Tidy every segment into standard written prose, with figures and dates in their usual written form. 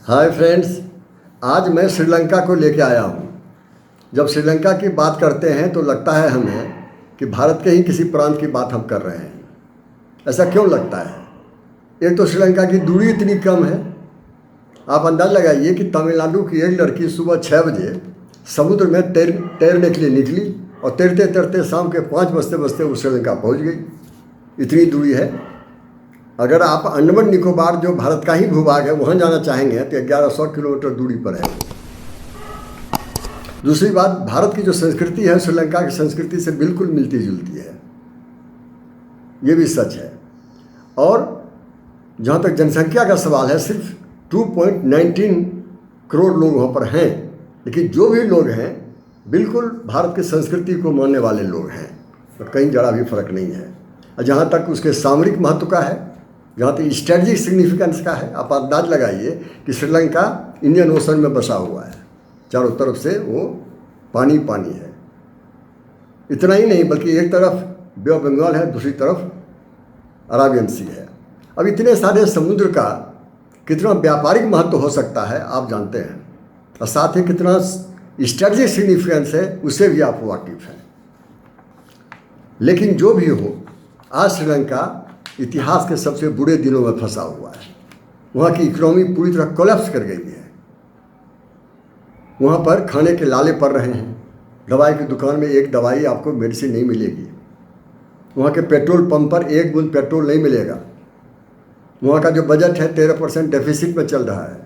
Hi friends, आज मैं श्रीलंका को लेके आया हूँ। जब श्रीलंका की बात करते हैं तो लगता है हमें कि भारत के ही किसी प्रांत की बात हम कर रहे हैं। ऐसा क्यों लगता है? एक तो श्रीलंका की दूरी इतनी कम है। आप अंदाज़ लगाइए कि तमिलनाडु की एक लड़की सुबह 6 बजे समुद्र में तैरने के लिए निकली और तैरते तैरते शाम के 5 बजते बजते वो श्रीलंका पहुँच गई। इतनी दूरी है। अगर आप अंडमान निकोबार जो भारत का ही भूभाग है वहाँ जाना चाहेंगे तो 1100 किलोमीटर दूरी पर है। दूसरी बात, भारत की जो संस्कृति है श्रीलंका की संस्कृति से बिल्कुल मिलती जुलती है, ये भी सच है। और जहाँ तक जनसंख्या का सवाल है, सिर्फ 2.19 करोड़ लोग वहाँ पर हैं, लेकिन जो भी लोग हैं बिल्कुल भारत की संस्कृति को मानने वाले लोग हैं, तो कहीं जरा भी फर्क नहीं है। और जहाँ तक उसके सामरिक महत्व का है, जहाँ तक स्ट्रेटजिक सिग्निफिकेंस का है, आप अंदाज लगाइए कि श्रीलंका इंडियन ओशन में बसा हुआ है। चारों तरफ से वो पानी पानी है। इतना ही नहीं बल्कि एक तरफ बे ऑफ बंगाल है, दूसरी तरफ अराबियन सी है। अब इतने सारे समुद्र का कितना व्यापारिक महत्व हो सकता है आप जानते हैं, और साथ ही कितना स्ट्रेटजिक सिग्निफिकेंस है उससे भी आप वाकिफ हैं। लेकिन जो भी हो, आज श्रीलंका इतिहास के सबसे बुरे दिनों में फंसा हुआ है। वहाँ की इकोनॉमी पूरी तरह कोलैप्स कर गई है। वहाँ पर खाने के लाले पड़ रहे हैं। दवाई की दुकान में एक दवाई आपको मेडिसिन नहीं मिलेगी। वहाँ के पेट्रोल पंप पर एक बूंद पेट्रोल नहीं मिलेगा। वहाँ का जो बजट है 13% डेफिसिट में चल रहा है।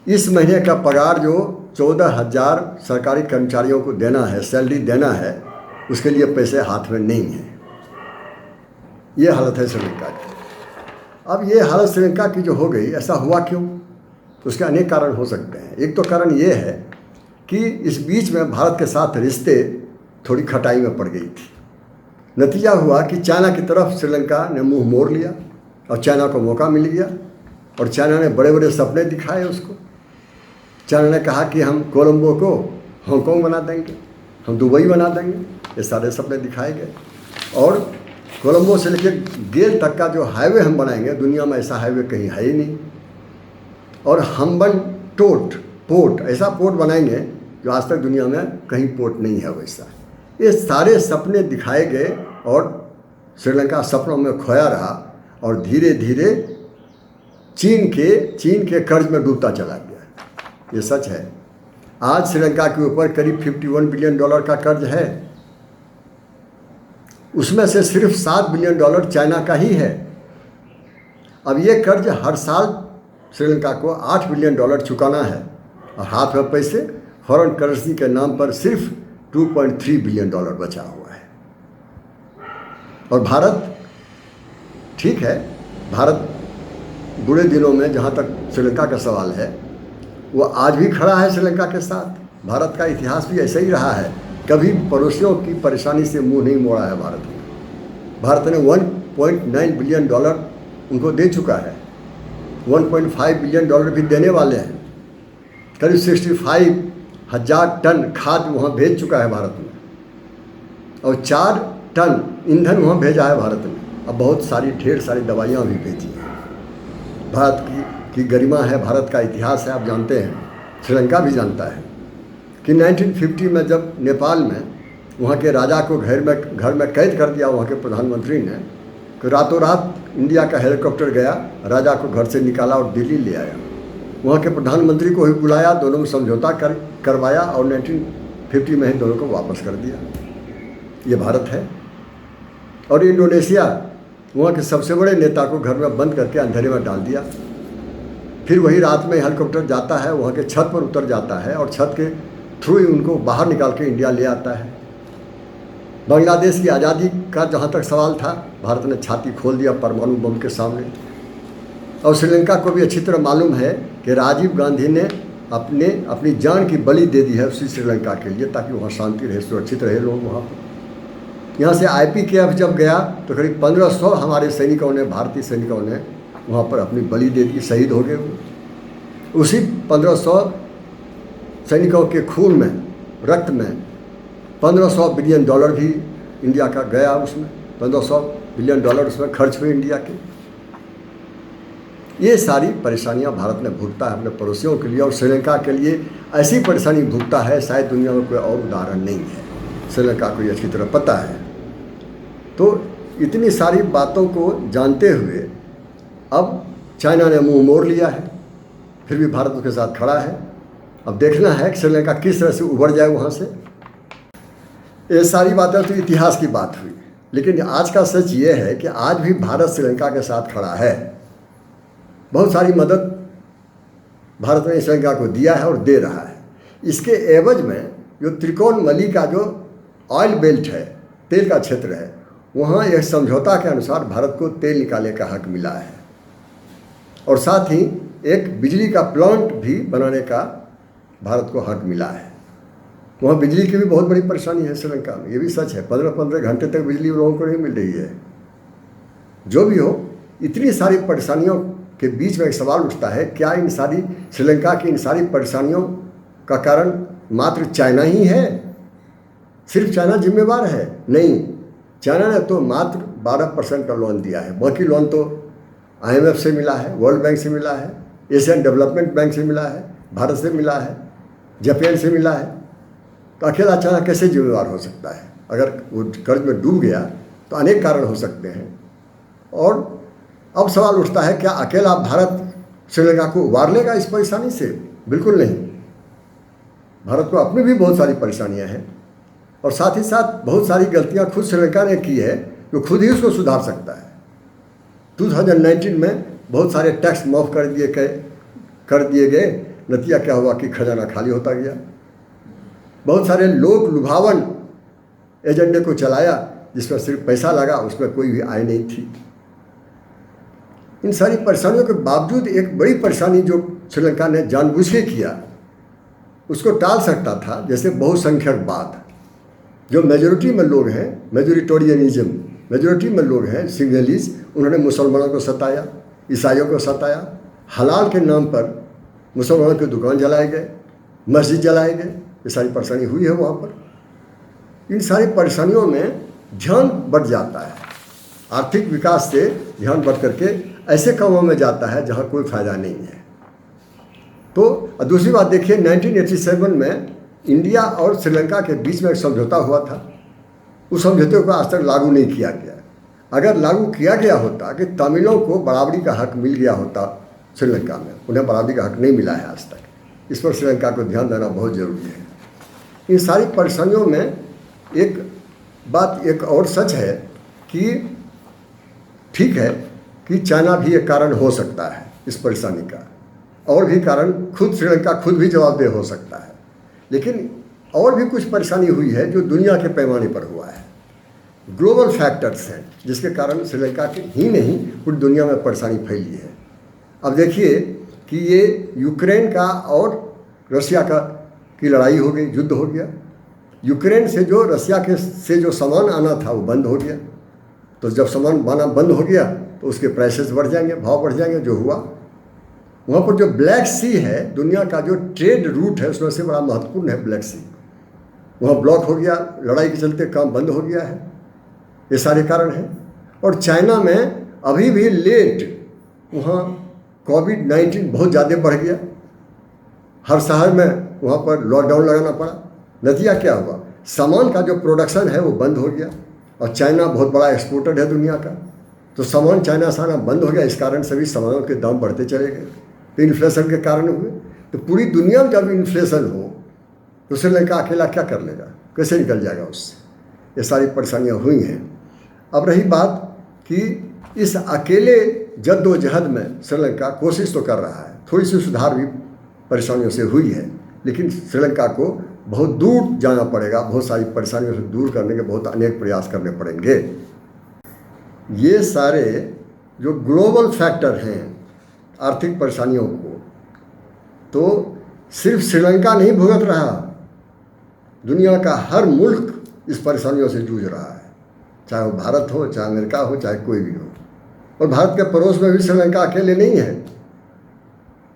इस महीने का पगार जो 14,000 सरकारी कर्मचारियों को देना है, सैलरी देना है, उसके लिए पैसे हाथ में नहीं है। ये हालत है श्रीलंका की। अब ये हालत श्रीलंका की जो हो गई, ऐसा हुआ क्यों? तो उसके अनेक कारण हो सकते हैं। एक तो कारण ये है कि इस बीच में भारत के साथ रिश्ते थोड़ी खटाई में पड़ गई थी। नतीजा हुआ कि चाइना की तरफ श्रीलंका ने मुंह मोड़ लिया और चाइना को मौका मिल गया, और चाइना ने बड़े बड़े सपने दिखाए उसको। चाइना ने कहा कि हम कोलंबो को हांगकांग बना देंगे, हम दुबई बना देंगे। ये सारे सपने दिखाए गए। और कोलंबो से लेकर गेल तक का जो हाईवे हम बनाएंगे, दुनिया में ऐसा हाईवे कहीं है ही नहीं। और हम्बन पोर्ट, ऐसा पोर्ट बनाएंगे जो आज तक दुनिया में कहीं पोर्ट नहीं है वैसा। ये सारे सपने दिखाए गए और श्रीलंका सपनों में खोया रहा और धीरे धीरे चीन के कर्ज में डूबता चला गया। ये सच है। आज श्रीलंका के ऊपर करीब $51 बिलियन का कर्ज है। उसमें से सिर्फ $7 बिलियन चाइना का ही है। अब ये कर्ज हर साल श्रीलंका को $8 बिलियन चुकाना है, और हाथ में पैसे फॉरेन करेंसी के नाम पर सिर्फ $2.3 बिलियन बचा हुआ है। और भारत, ठीक है, भारत बुरे दिनों में, जहाँ तक श्रीलंका का सवाल है, वो आज भी खड़ा है श्रीलंका के साथ। भारत का इतिहास भी ऐसा ही रहा है। कभी पड़ोसियों की परेशानी से मुंह नहीं मोड़ा है भारत ने। भारत ने $1.9 बिलियन उनको दे चुका है। 1.5 बिलियन भी देने वाले हैं। करीब 65,000 टन खाद वहाँ भेज चुका है भारत में, और 4 टन ईंधन वहाँ भेजा है भारत ने। अब बहुत सारी ढेर सारी दवाइयाँ भी भेजी हैं। भारत की गरिमा है, भारत का इतिहास है। आप जानते हैं, श्रीलंका भी जानता है कि 1950 में जब नेपाल में वहाँ के राजा को घर में कैद कर दिया वहाँ के प्रधानमंत्री ने, कि रातों रात इंडिया का हेलीकॉप्टर गया, राजा को घर से निकाला और दिल्ली ले आया। वहाँ के प्रधानमंत्री को ही बुलाया, दोनों में समझौता करवाया और 1950 में ही दोनों को वापस कर दिया। ये भारत है। और इंडोनेशिया वहाँ के सबसे बड़े नेता को घर में बंद करके अंधेरे में डाल दिया। फिर वही रात में हेलीकॉप्टर जाता है, वहाँ के छत पर उतर जाता है और छत के थ्रू ही उनको बाहर निकाल के इंडिया ले आता है। बांग्लादेश की आज़ादी का जहाँ तक सवाल था, भारत ने छाती खोल दिया परमाणु बम के सामने। और श्रीलंका को भी अच्छी तरह मालूम है कि राजीव गांधी ने अपनी जान की बलि दे दी है उसी श्रीलंका के लिए, ताकि वहाँ शांति रहे, सुरक्षित रहे लोग वहाँ पर। यहाँ से IPKF जब गया तो करीब 1500 हमारे सैनिकों ने, भारतीय सैनिकों ने वहाँ पर अपनी बलि दे दी, शहीद हो गए वो। उसी 1500 सैनिकों के खून में, रक्त में $1500 बिलियन भी इंडिया का गया। उसमें $1500 बिलियन उसमें खर्च हुए इंडिया के। ये सारी परेशानियां भारत ने भुगता है अपने पड़ोसियों के लिए, और श्रीलंका के लिए ऐसी परेशानी भुगता है शायद दुनिया में कोई और उदाहरण नहीं है। श्रीलंका को ये अच्छी तरह पता है। तो इतनी सारी बातों को जानते हुए अब चाइना ने मुंह मोड़ लिया है, फिर भी भारत उसके साथ खड़ा है। अब देखना है कि श्रीलंका किस तरह से उभर जाए वहाँ से। ये सारी बातें तो इतिहास की बात हुई, लेकिन आज का सच ये है कि आज भी भारत श्रीलंका के साथ खड़ा है। बहुत सारी मदद भारत ने श्रीलंका को दिया है और दे रहा है। इसके एवज में जो त्रिकोणमली का जो ऑयल बेल्ट है, तेल का क्षेत्र है, वहाँ एक समझौता के अनुसार भारत को तेल निकालने का हक मिला है, और साथ ही एक बिजली का प्लांट भी बनाने का भारत को हक मिला है। वहाँ बिजली की भी बहुत बड़ी परेशानी है श्रीलंका में, ये भी सच है। 15-15 घंटे तक बिजली लोगों को नहीं मिल रही है। जो भी हो, इतनी सारी परेशानियों के बीच में एक सवाल उठता है, क्या इन सारी श्रीलंका की इन सारी परेशानियों का कारण मात्र चाइना ही है? सिर्फ चाइना जिम्मेवार है? नहीं, चाइना ने तो मात्र 12% का लोन दिया है। बाकी लोन तो IMF से मिला है, वर्ल्ड बैंक से मिला है, एशियन डेवलपमेंट बैंक से मिला है, भारत से मिला है, जापान से मिला है। तो अकेला चाइना कैसे जिम्मेवार हो सकता है? अगर वो कर्ज में डूब गया तो अनेक कारण हो सकते हैं। और अब सवाल उठता है, क्या अकेला भारत श्रीलंका को उबार लेगा इस परेशानी से? बिल्कुल नहीं। भारत को अपनी भी बहुत सारी परेशानियां हैं, और साथ ही साथ बहुत सारी गलतियां खुद श्रीलंका ने की है, जो खुद ही उसको सुधार सकता है। 2019 में बहुत सारे टैक्स माफ़ कर दिए गए। नतीजा क्या हुआ कि खजाना खाली होता गया। बहुत सारे लोक लुभावन एजेंडे को चलाया, जिसमें सिर्फ पैसा लगा, उसमें कोई भी आय नहीं थी। इन सारी परेशानियों के बावजूद एक बड़ी परेशानी जो श्रीलंका ने जानबूझ के किया, उसको टाल सकता था, जैसे बहुसंख्यकवाद। जो मेजोरिटी में लोग हैं, मेजोरिटोरियनिज्म, मेजोरिटी में लोग हैं सिंगलीज, उन्होंने मुसलमानों को सताया, ईसाइयों को सताया। हलाल के नाम पर मुसलमानों की दुकान जलाए गए, मस्जिद जलाए गए। ये सारी परेशानी हुई है वहाँ पर। इन सारी परेशानियों में ध्यान बढ़ जाता है। आर्थिक विकास से ध्यान बढ़ करके ऐसे कामों में जाता है जहाँ कोई फ़ायदा नहीं है। तो दूसरी बात देखिए, 1987 में इंडिया और श्रीलंका के बीच में एक समझौता हुआ था। उस समझौते को आज तक लागू नहीं किया गया। अगर लागू किया गया होता कि तमिलों को बराबरी का हक मिल गया होता श्रीलंका में, उन्हें बराबरी का हक नहीं मिला है आज तक। इस पर श्रीलंका को ध्यान देना बहुत ज़रूरी है। इन सारी परेशानियों में एक और सच है कि ठीक है कि चाइना भी एक कारण हो सकता है इस परेशानी का, और भी कारण खुद श्रीलंका खुद भी जवाबदेह हो सकता है। लेकिन और भी कुछ परेशानी हुई है जो दुनिया के पैमाने पर हुआ है। ग्लोबल फैक्टर्स हैं जिसके कारण श्रीलंका के ही नहीं पूरी दुनिया में परेशानी फैली है। अब देखिए कि ये यूक्रेन का और रशिया की लड़ाई हो गई, युद्ध हो गया। यूक्रेन से जो रशिया से जो सामान आना था वो बंद हो गया। तो जब सामान आना बंद हो गया तो उसके प्राइसेस बढ़ जाएंगे, भाव बढ़ जाएंगे। जो हुआ वहाँ पर जो ब्लैक सी है, दुनिया का जो ट्रेड रूट है उसमें से बड़ा महत्वपूर्ण है ब्लैक सी, वहाँ ब्लॉक हो गया। लड़ाई के चलते काम बंद हो गया है। ये सारे कारण हैं। और चाइना में अभी भी लेट वहाँ कोविड-19 बहुत ज़्यादा बढ़ गया। हर शहर में वहाँ पर लॉकडाउन लगाना पड़ा। नतीजा क्या हुआ? सामान का जो प्रोडक्शन है वो बंद हो गया। और चाइना बहुत बड़ा एक्सपोर्टर है दुनिया का, तो सामान चाइना से आना बंद हो गया। इस कारण सभी सामानों के दाम बढ़ते चले गए। तो इन्फ्लेशन के कारण हुए। तो पूरी दुनिया में जब इन्फ्लेशन हो तो श्रीलंका अकेला क्या कर लेगा? कैसे निकल जाएगा उससे? ये सारी परेशानियाँ हुई हैं। अब रही बात कि इस अकेले जद्दोजहद में श्रीलंका कोशिश तो कर रहा है, थोड़ी सी सुधार भी परेशानियों से हुई है, लेकिन श्रीलंका को बहुत दूर जाना पड़ेगा। बहुत सारी परेशानियों से दूर करने के बहुत अनेक प्रयास करने पड़ेंगे। ये सारे जो ग्लोबल फैक्टर हैं आर्थिक परेशानियों को, तो सिर्फ श्रीलंका नहीं भुगत रहा, दुनिया का हर मुल्क इस परेशानियों से जूझ रहा है। चाहे वो भारत हो, चाहे अमेरिका हो, चाहे कोई भी हो। और भारत के पड़ोस में भी श्रीलंका अकेले नहीं है।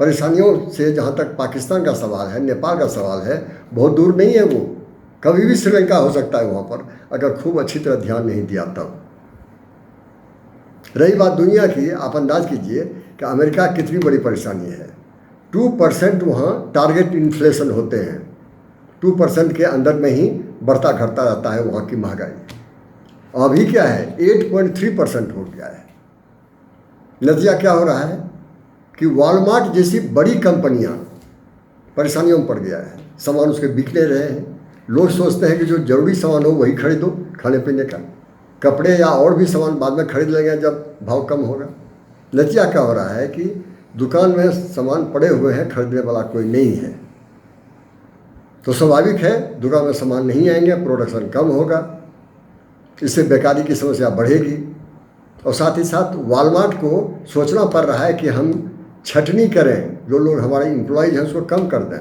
परेशानियों से जहाँ तक पाकिस्तान का सवाल है, नेपाल का सवाल है, बहुत दूर नहीं है वो। कभी भी श्रीलंका हो सकता है वहाँ पर, अगर खूब अच्छी तरह ध्यान नहीं दिया तब। रही बात दुनिया की, आप अंदाज कीजिए कि अमेरिका कितनी बड़ी परेशानी है। 2% वहाँ टारगेट इन्फ्लेशन होते हैं, 2% के अंदर में ही बढ़ता घटता रहता है वहाँ की महंगाई। अभी क्या है 8.3% हो गया है। नतीजा क्या हो रहा है कि वॉलमार्ट जैसी बड़ी कंपनियां परेशानियों में पड़ गया है, सामान उसके बिकने रहे हैं। लोग सोचते हैं कि जो ज़रूरी सामान हो वही खरीदो, खाने पीने का, कपड़े या और भी सामान बाद में खरीद लेंगे जब भाव कम होगा। नतीजा क्या हो रहा है कि दुकान में सामान पड़े हुए हैं, खरीदने वाला कोई नहीं है, तो स्वाभाविक है दुकान में सामान नहीं आएंगे, प्रोडक्शन कम होगा, इससे बेकारी की समस्या बढ़ेगी। और साथ ही साथ वॉलमार्ट को सोचना पड़ रहा है कि हम छटनी करें, जो लोग हमारे एम्प्लॉयज़ हैं उसको कम कर दें।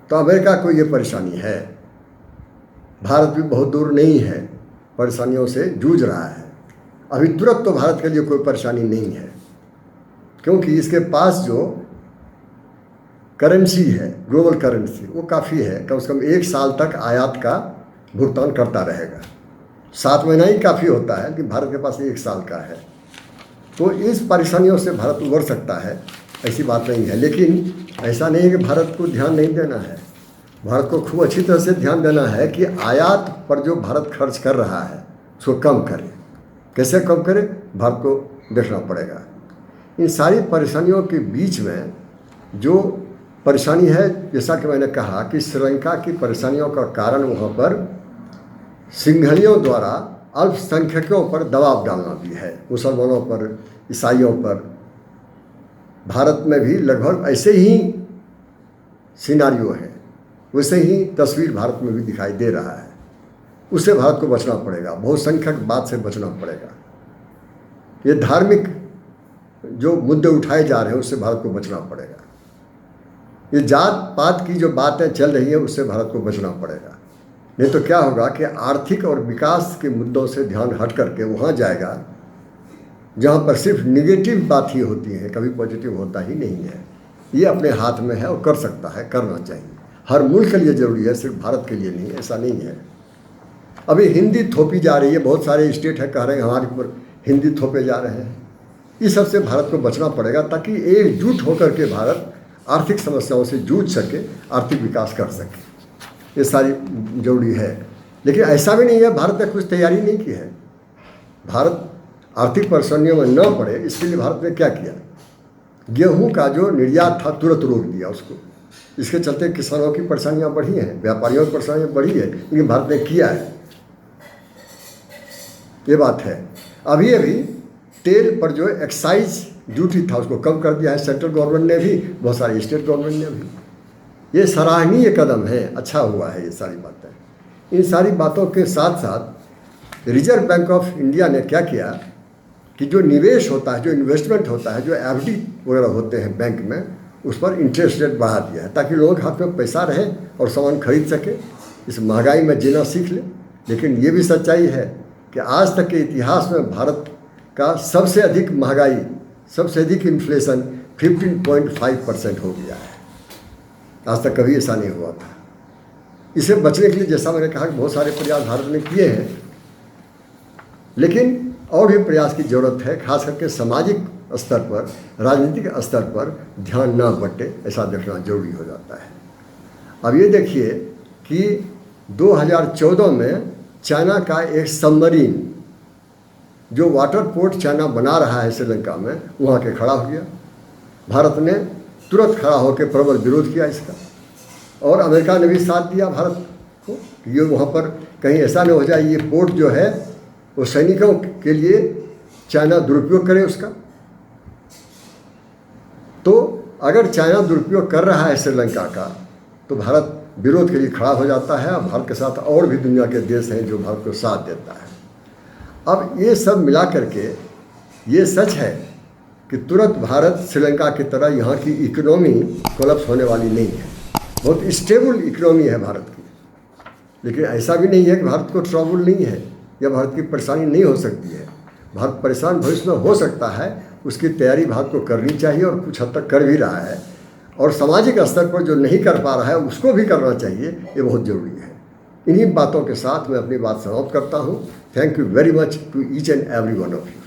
तो अमेरिका को ये परेशानी है। भारत भी बहुत दूर नहीं है, परेशानियों से जूझ रहा है। अभी तुरंत तो भारत के लिए कोई परेशानी नहीं है, क्योंकि इसके पास जो करेंसी है, ग्लोबल करेंसी, वो काफ़ी है, कम से कम 1 साल तक आयात का भुगतान करता रहेगा। 7 महीना ही काफ़ी होता है कि भारत के पास 1 साल का है। तो इस परेशानियों से भारत उबर सकता है, ऐसी बात नहीं है। लेकिन ऐसा नहीं है कि भारत को ध्यान नहीं देना है। भारत को खूब अच्छी तरह से ध्यान देना है कि आयात पर जो भारत खर्च कर रहा है उसको कम करे। कैसे कम करे, भारत को देखना पड़ेगा। इन सारी परेशानियों के बीच में जो परेशानी है, जैसा कि मैंने कहा कि श्रीलंका की परेशानियों का कारण वहाँ पर सिंघलियों द्वारा अल्पसंख्यकों पर दबाव डालना भी है, मुसलमानों पर, ईसाइयों पर। भारत में भी लगभग ऐसे ही सिनारियो है, वैसे ही तस्वीर भारत में भी दिखाई दे रहा है। उससे भारत को बचना पड़ेगा, बहुसंख्यक बात से बचना पड़ेगा। ये धार्मिक जो मुद्दे उठाए जा रहे हैं उससे भारत को बचना पड़ेगा। ये जात पात की जो बातें चल रही हैं उससे भारत को बचना पड़ेगा। नहीं तो क्या होगा कि आर्थिक और विकास के मुद्दों से ध्यान हट करके वहाँ जाएगा जहाँ पर सिर्फ निगेटिव बात ही होती है, कभी पॉजिटिव होता ही नहीं है। ये अपने हाथ में है और कर सकता है, करना चाहिए। हर मुल्क के लिए ज़रूरी है, सिर्फ भारत के लिए नहीं, ऐसा नहीं है। अभी हिंदी थोपी जा रही है, बहुत सारे स्टेट है कह रहे हैं हमारे ऊपर हिंदी थोपे जा रहे हैं। इस सब से भारत को बचना पड़ेगा ताकि एकजुट होकर के भारत आर्थिक समस्याओं से जूझ सके, आर्थिक विकास कर सके। ये सारी जरूरी है। लेकिन ऐसा भी नहीं है भारत ने कुछ तैयारी नहीं की है। भारत आर्थिक परेशानियों में न पड़े इसके लिए भारत ने क्या किया, गेहूं का जो निर्यात था तुरंत रोक दिया उसको। इसके चलते किसानों की परेशानियां बढ़ी हैं, व्यापारियों की परेशानियां बढ़ी है, लेकिन भारत ने किया है, ये बात है। अभी अभी तेल पर जो एक्साइज ड्यूटी था उसको कम कर दिया है सेंट्रल गवर्नमेंट ने भी, बहुत सारे स्टेट गवर्नमेंट ने भी। ये सराहनीय कदम है, अच्छा हुआ है ये सारी बातें। इन सारी बातों के साथ साथ रिजर्व बैंक ऑफ इंडिया ने क्या किया कि जो निवेश होता है, जो इन्वेस्टमेंट होता है, जो एफडी वगैरह होते हैं बैंक में, उस पर इंटरेस्ट रेट बढ़ा दिया है ताकि लोगों के हाथ में पैसा रहे और सामान खरीद सके, इस महंगाई में जीना सीख ले। लेकिन ये भी सच्चाई है कि आज तक के इतिहास में भारत का सबसे अधिक महंगाई, सबसे अधिक इन्फ्लेशन 15.5% हो गया है। आज तक कभी ऐसा नहीं हुआ था। इसे बचने के लिए जैसा मैंने कहा कि बहुत सारे प्रयास भारत ने किए हैं, लेकिन और भी प्रयास की ज़रूरत है। खास करके सामाजिक स्तर पर, राजनीतिक स्तर पर ध्यान न बटे, ऐसा देखना जरूरी हो जाता है। अब ये देखिए कि 2014 में चाइना का एक सबमरीन जो वाटर पोर्ट चाइना बना रहा है श्रीलंका में, वहाँ के खड़ा हो गया। भारत ने तुरंत खड़ा होकर प्रबल विरोध किया इसका, और अमेरिका ने भी साथ दिया भारत को। ये वहाँ पर कहीं ऐसा नहीं हो जाए ये पोर्ट जो है वो सैनिकों के लिए चाइना दुरुपयोग करे उसका। तो अगर चाइना दुरुपयोग कर रहा है श्रीलंका का, तो भारत विरोध के लिए खड़ा हो जाता है। और भारत के साथ और भी दुनिया के देश हैं जो भारत को साथ देता है। अब ये सब मिला करके ये सच है कि तुरंत भारत श्रीलंका की तरह यहाँ की इकोनॉमी कोलैप्स होने वाली नहीं है। बहुत स्टेबल इकोनॉमी है भारत की। लेकिन ऐसा भी नहीं है कि भारत को ट्रबल नहीं है या भारत की परेशानी नहीं हो सकती है। भारत परेशान भविष्य में हो सकता है, उसकी तैयारी भारत को करनी चाहिए और कुछ हद तक कर भी रहा है। और सामाजिक स्तर पर जो नहीं कर पा रहा है उसको भी करना चाहिए, ये बहुत ज़रूरी है। इन्हीं बातों के साथ मैं अपनी बात समाप्त करता हूँ। Thank you very much to each and every one of you.